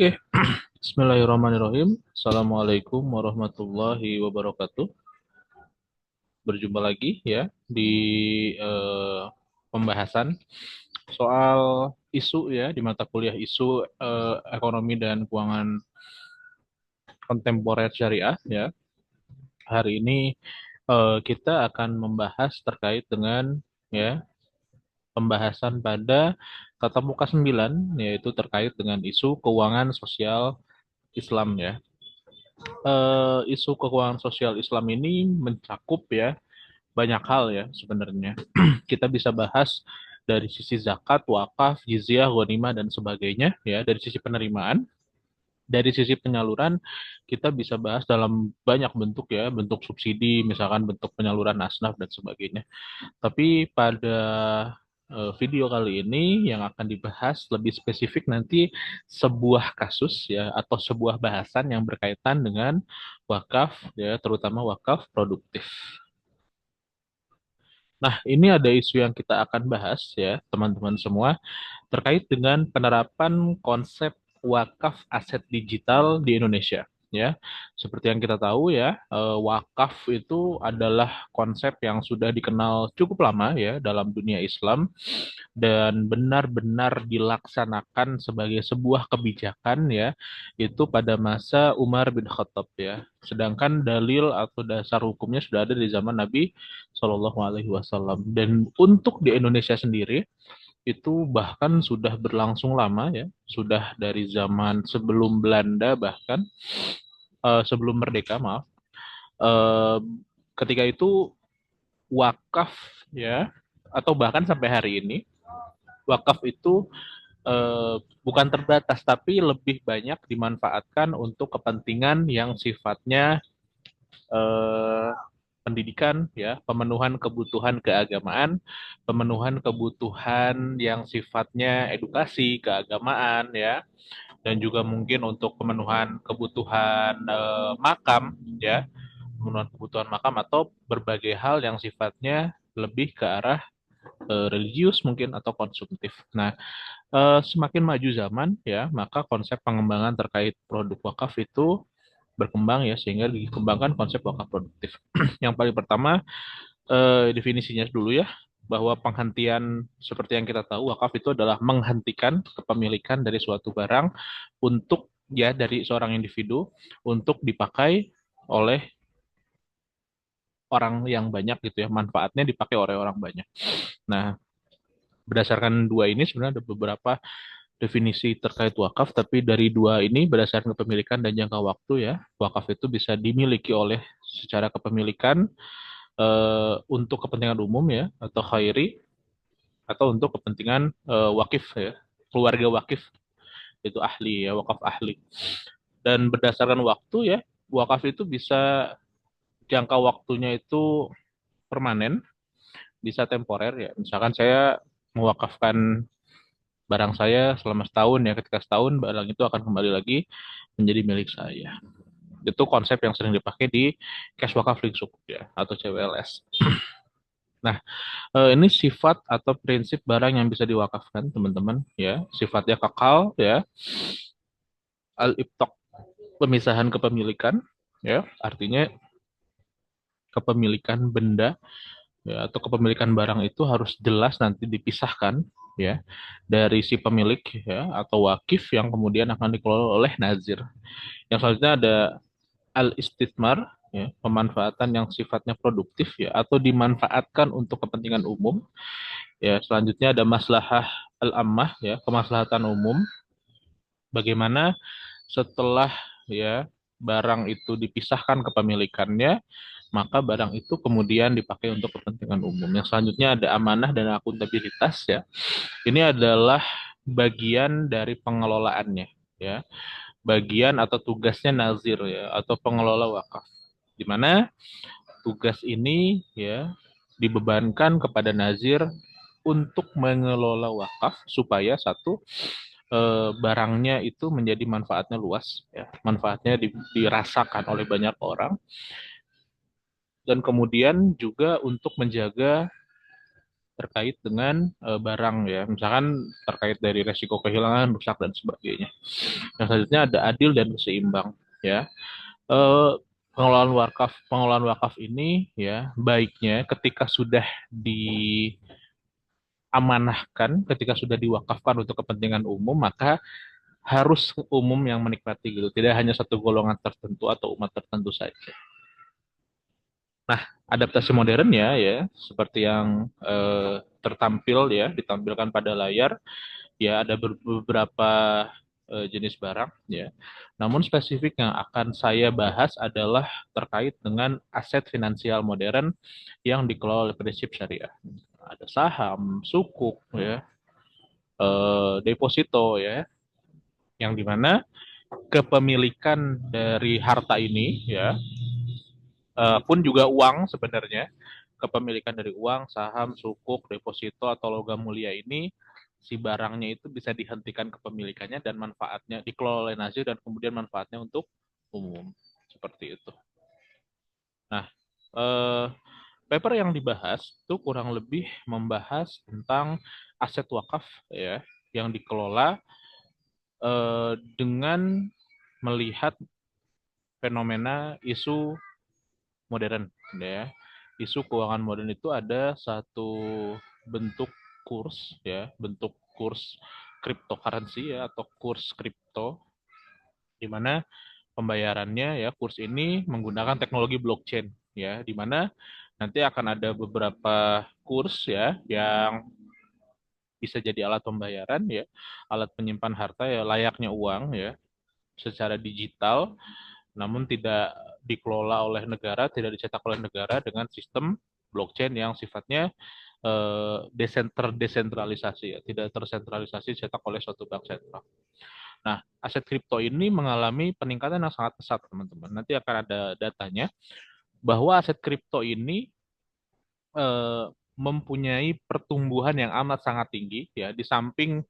Oke, Bismillahirrahmanirrahim. Assalamualaikum warahmatullahi wabarakatuh. Berjumpa lagi ya di eh, pembahasan soal isu ya di mata kuliah isu ekonomi dan keuangan kontemporer syariah ya. Hari ini kita akan membahas terkait dengan ya pembahasan pada tatap muka 9 yaitu terkait dengan isu keuangan sosial Islam ya. Isu keuangan sosial Islam ini mencakup ya banyak hal ya sebenarnya. Kita bisa bahas dari sisi zakat, wakaf, jizyah, ghanimah dan sebagainya ya dari sisi penerimaan. Dari sisi penyaluran kita bisa bahas dalam banyak bentuk ya, bentuk subsidi, misalkan bentuk penyaluran asnaf dan sebagainya. Tapi pada video kali ini yang akan dibahas lebih spesifik nanti sebuah kasus ya atau sebuah bahasan yang berkaitan dengan wakaf ya, terutama wakaf produktif. Nah, ini ada isu yang kita akan bahas ya, teman-teman semua, terkait dengan penerapan konsep wakaf aset digital di Indonesia. Ya, seperti yang kita tahu ya, wakaf itu adalah konsep yang sudah dikenal cukup lama ya dalam dunia Islam dan benar-benar dilaksanakan sebagai sebuah kebijakan ya itu pada masa Umar bin Khattab ya. Sedangkan dalil atau dasar hukumnya sudah ada di zaman Nabi Shallallahu Alaihi Wasallam. Dan untuk di Indonesia sendiri itu bahkan sudah berlangsung lama ya, sudah dari zaman sebelum Belanda bahkan sebelum merdeka maaf. Eh, Ketika itu wakaf ya atau bahkan sampai hari ini wakaf itu bukan terbatas tapi lebih banyak dimanfaatkan untuk kepentingan yang sifatnya eh, pendidikan ya, pemenuhan kebutuhan keagamaan, pemenuhan kebutuhan yang sifatnya edukasi keagamaan ya, dan juga mungkin untuk pemenuhan kebutuhan makam ya, pemenuhan kebutuhan makam atau berbagai hal yang sifatnya lebih ke arah religius mungkin atau konsumtif. Nah, semakin maju zaman ya, maka konsep pengembangan terkait produk wakaf itu berkembang ya sehingga dikembangkan konsep wakaf produktif. Yang paling pertama definisinya dulu ya bahwa penghentian seperti yang kita tahu wakaf itu adalah menghentikan kepemilikan dari suatu barang untuk ya dari seorang individu untuk dipakai oleh orang yang banyak gitu ya, manfaatnya dipakai oleh orang banyak. Nah, berdasarkan dua ini sebenarnya ada beberapa definisi terkait wakaf, tapi dari dua ini berdasarkan kepemilikan dan jangka waktu ya, wakaf itu bisa dimiliki oleh secara kepemilikan untuk kepentingan umum ya, atau khairi, atau untuk kepentingan wakif ya, keluarga wakif, itu ahli ya, wakaf ahli. Dan berdasarkan waktu ya, wakaf itu bisa jangka waktunya itu permanen, bisa temporer ya. Misalkan saya mewakafkan barang saya selama setahun ya, ketika setahun barang itu akan kembali lagi menjadi milik saya. Itu konsep yang sering dipakai di cash wakaf link sukuk ya atau CWLS. Nah, ini sifat atau prinsip barang yang bisa diwakafkan teman-teman ya, sifatnya kekal ya, al-ibtok, pemisahan kepemilikan ya, artinya kepemilikan benda ya atau kepemilikan barang itu harus jelas nanti dipisahkan ya dari si pemilik ya atau wakif yang kemudian akan dikelola oleh nazir. Yang selanjutnya ada al-istithmar ya, pemanfaatan yang sifatnya produktif ya atau dimanfaatkan untuk kepentingan umum. Ya, selanjutnya ada maslahah al-ammah ya, kemaslahatan umum. Bagaimana setelah ya barang itu dipisahkan kepemilikannya, maka barang itu kemudian dipakai untuk kepentingan umum. Yang selanjutnya ada amanah dan akuntabilitas ya. Ini adalah bagian dari pengelolaannya ya. Bagian atau tugasnya nazir ya atau pengelola wakaf. Di mana tugas ini ya dibebankan kepada nazir untuk mengelola wakaf supaya satu barangnya itu menjadi manfaatnya luas ya manfaatnya dirasakan oleh banyak orang dan kemudian juga untuk menjaga terkait dengan barang ya, misalkan terkait dari resiko kehilangan, rusak dan sebagainya. Yang selanjutnya ada adil dan seimbang ya. Eh, pengelolaan wakaf ini ya baiknya ketika sudah diamanahkan, ketika sudah diwakafkan untuk kepentingan umum, maka harus umum yang menikmati gitu, tidak hanya satu golongan tertentu atau umat tertentu saja. Nah, adaptasi modernnya ya, seperti yang tertampil ya, ditampilkan pada layar, ya ada beberapa jenis barang ya. Namun spesifik yang akan saya bahas adalah terkait dengan aset finansial modern yang dikelola oleh prinsip syariah. Ada saham, sukuk ya, deposito ya, yang dimana kepemilikan dari harta ini ya pun juga uang sebenarnya, kepemilikan dari uang, saham, sukuk, deposito atau logam mulia ini, si barangnya itu bisa dihentikan kepemilikannya dan manfaatnya dikelola oleh Nazir dan kemudian manfaatnya untuk umum seperti itu. Nah, eh, paper yang dibahas itu kurang lebih membahas tentang aset wakaf ya yang dikelola dengan melihat fenomena isu modern ya. Isu keuangan modern itu ada satu bentuk kurs ya, bentuk kurs cryptocurrency ya atau kurs kripto di mana pembayarannya ya kurs ini menggunakan teknologi blockchain ya di mana nanti akan ada beberapa kurs ya yang bisa jadi alat pembayaran ya, alat penyimpan harta ya layaknya uang ya secara digital namun tidak dikelola oleh negara, tidak dicetak oleh negara dengan sistem blockchain yang sifatnya terdesentralisasi ya, tidak tersentralisasi dicetak oleh suatu bank sentral. Nah, aset kripto ini mengalami peningkatan yang sangat pesat, teman-teman. Nanti akan ada datanya bahwa aset kripto ini eh, mempunyai pertumbuhan yang amat sangat tinggi ya, di samping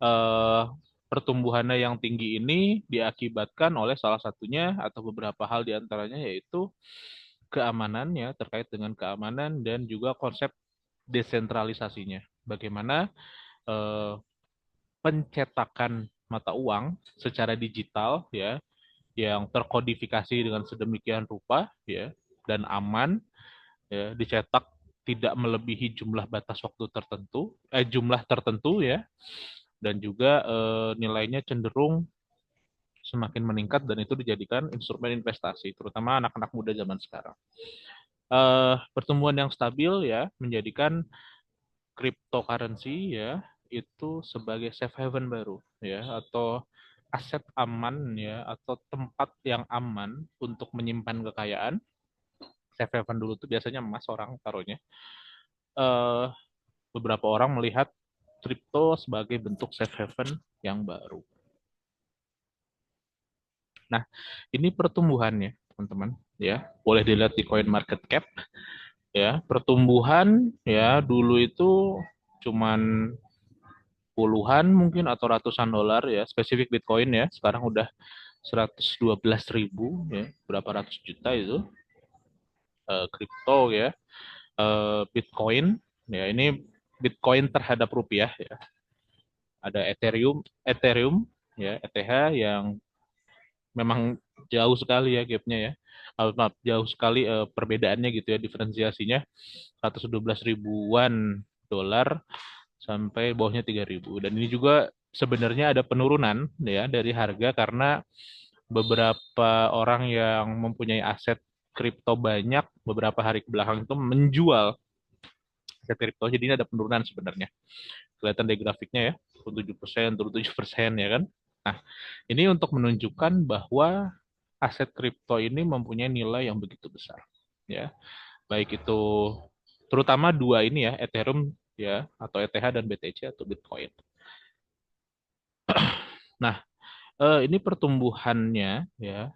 eh, pertumbuhannya yang tinggi ini diakibatkan oleh salah satunya atau beberapa hal diantaranya yaitu keamanannya terkait dengan keamanan dan juga konsep desentralisasinya. Bagaimana eh, pencetakan mata uang secara digital ya yang terkodifikasi dengan sedemikian rupa ya dan aman ya dicetak tidak melebihi jumlah batas waktu tertentu jumlah tertentu ya dan juga nilainya cenderung semakin meningkat dan itu dijadikan instrumen investasi, terutama anak-anak muda zaman sekarang. Pertumbuhan yang stabil ya menjadikan cryptocurrency ya itu sebagai safe haven baru ya atau aset aman ya atau tempat yang aman untuk menyimpan kekayaan. Safe haven dulu tuh biasanya emas orang taruhnya. Eh, Beberapa orang melihat kripto sebagai bentuk safe haven yang baru. Nah, ini pertumbuhannya, teman-teman. Ya, boleh dilihat di Coin Market Cap. Ya, pertumbuhan ya dulu itu cuman puluhan mungkin atau ratusan dolar ya, spesifik Bitcoin ya. Sekarang udah 112.000 ya, berapa ratus juta itu kripto ya. Bitcoin ya, ini Bitcoin terhadap rupiah ya. Ada Ethereum ya, ETH yang memang jauh sekali ya gapnya ya. Maaf, jauh sekali perbedaannya gitu ya, diferensiasinya 112 ribuan dolar sampai bawahnya 3.000. Dan ini juga sebenarnya ada penurunan ya dari harga karena beberapa orang yang mempunyai aset kripto banyak beberapa hari ke belakang itu menjual aset kripto. Jadi ini ada penurunan sebenarnya. Kelihatan dari grafiknya ya, turun 7%, turun 7% ya kan. Nah, ini untuk menunjukkan bahwa aset kripto ini mempunyai nilai yang begitu besar. Ya, baik itu terutama dua ini ya, Ethereum ya atau ETH dan BTC atau Bitcoin. Nah, ini pertumbuhannya ya,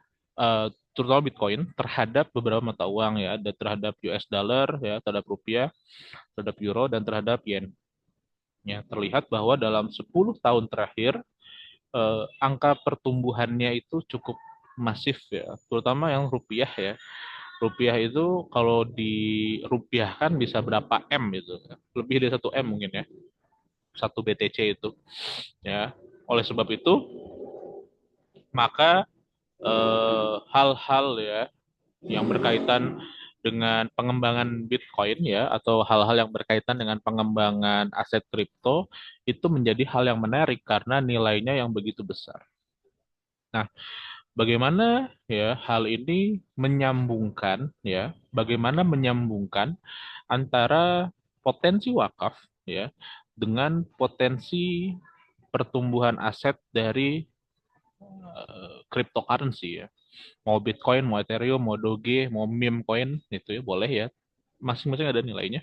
terutama Bitcoin terhadap beberapa mata uang ya, ada terhadap US dollar ya, terhadap rupiah, terhadap euro dan terhadap yen. Ya, terlihat bahwa dalam 10 tahun terakhir angka pertumbuhannya itu cukup masif ya, terutama yang rupiah ya. Rupiah itu kalau dirupiahkan bisa berapa M itu? Lebih dari 1 M mungkin ya. 1 BTC itu ya. Oleh sebab itu, maka hal-hal ya yang berkaitan dengan pengembangan Bitcoin ya atau hal-hal yang berkaitan dengan pengembangan aset kripto itu menjadi hal yang menarik karena nilainya yang begitu besar. Nah, bagaimana ya hal ini menyambungkan ya, bagaimana menyambungkan antara potensi wakaf ya dengan potensi pertumbuhan aset dari cryptocurrency ya. Mau Bitcoin, mau Ethereum, mau Doge, mau meme coin itu ya boleh ya. Masing-masing ada nilainya.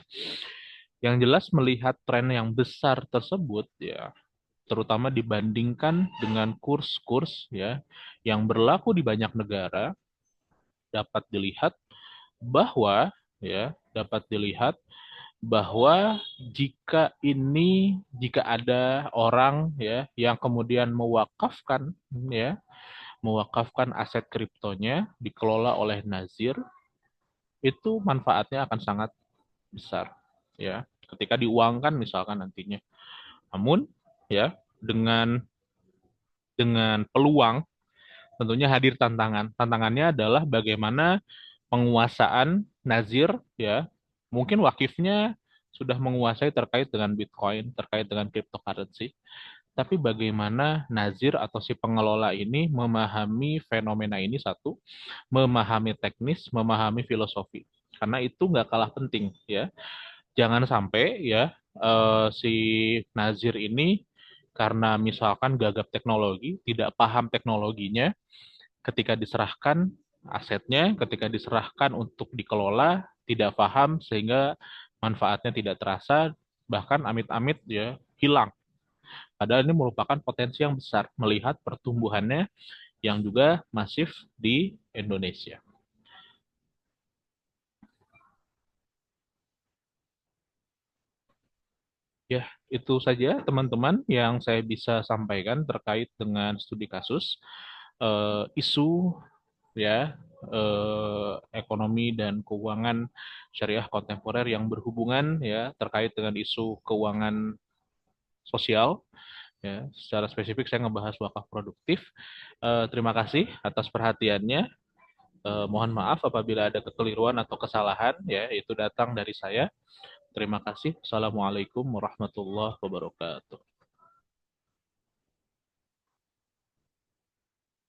Yang jelas melihat tren yang besar tersebut ya, terutama dibandingkan dengan kurs-kurs ya yang berlaku di banyak negara, dapat dilihat bahwa ya dapat dilihat bahwa jika ada orang ya yang kemudian mewakafkan aset kriptonya dikelola oleh Nazir, itu manfaatnya akan sangat besar ya ketika diuangkan misalkan nantinya. Namun ya dengan peluang tentunya hadir tantangan. Tantangannya adalah bagaimana penguasaan Nazir ya. Mungkin wakifnya sudah menguasai terkait dengan Bitcoin, terkait dengan cryptocurrency. Tapi bagaimana Nazir atau si pengelola ini memahami fenomena ini satu, memahami teknis, memahami filosofi. Karena itu nggak kalah penting ya. Jangan sampai ya si Nazir ini karena misalkan gagap teknologi, tidak paham teknologinya, ketika diserahkan asetnya, ketika diserahkan untuk dikelola, tidak paham sehingga manfaatnya tidak terasa, bahkan amit-amit ya hilang. Padahal ini merupakan potensi yang besar melihat pertumbuhannya yang juga masif di Indonesia. Ya, itu saja teman-teman yang saya bisa sampaikan terkait dengan studi kasus isu ya ekonomi dan keuangan syariah kontemporer yang berhubungan ya terkait dengan isu keuangan sosial ya. Secara spesifik saya ngebahas wakaf produktif. Terima kasih atas perhatiannya. Mohon maaf apabila ada kekeliruan atau kesalahan ya itu datang dari saya. Terima kasih. Assalamualaikum warahmatullahi wabarakatuh.